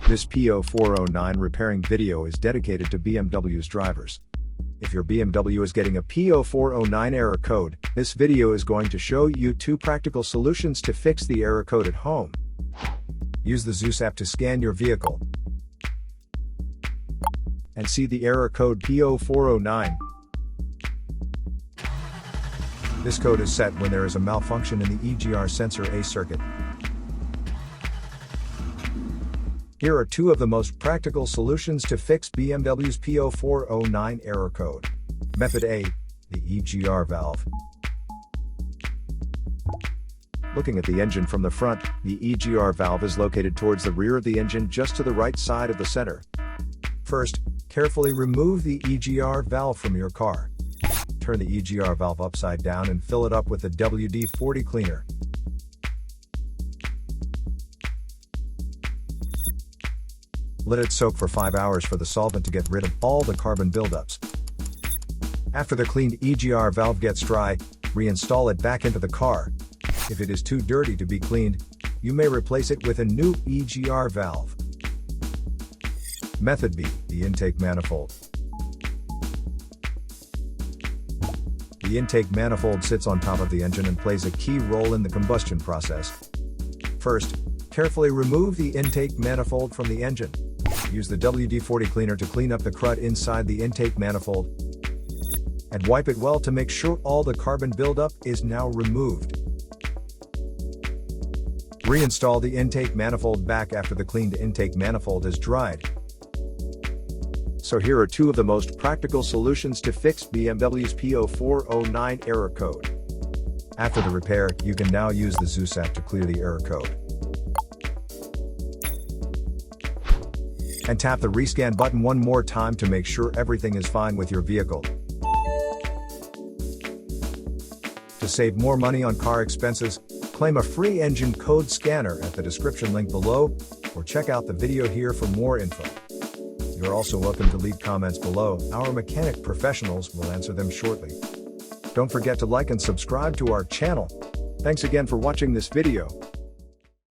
This P0409 repairing video is dedicated to BMW's drivers. If your BMW is getting a P0409 error code, this video is going to show you 2 practical solutions to fix the error code at home. Use the Zeus app to scan your vehicle and see the error code P0409. This code is set when there is a malfunction in the EGR sensor A circuit. Here are 2 of the most practical solutions to fix BMW's P0409 error code. Method A, the EGR valve. Looking at the engine from the front, the EGR valve is located towards the rear of the engine just to the right side of the center. First, carefully remove the EGR valve from your car. Turn the EGR valve upside down and fill it up with the WD-40 cleaner. Let it soak for 5 hours for the solvent to get rid of all the carbon buildups. After the cleaned EGR valve gets dry, reinstall it back into the car. If it is too dirty to be cleaned, you may replace it with a new EGR valve. Method B, the intake manifold. The intake manifold sits on top of the engine and plays a key role in the combustion process. First, carefully remove the intake manifold from the engine. Use the WD-40 cleaner to clean up the crud inside the intake manifold, and wipe it well to make sure all the carbon buildup is now removed. Reinstall the intake manifold back after the cleaned intake manifold is dried. So here are 2 of the most practical solutions to fix BMW's P0409 error code. After the repair, you can now use the Zeus app to clear the error code. And tap the rescan button one more time to make sure everything is fine with your vehicle. To save more money on car expenses, claim a free engine code scanner at the description link below, or check out the video here for more info. You're also welcome to leave comments below. Our mechanic professionals will answer them shortly. Don't forget to like and subscribe to our channel. Thanks again for watching this video.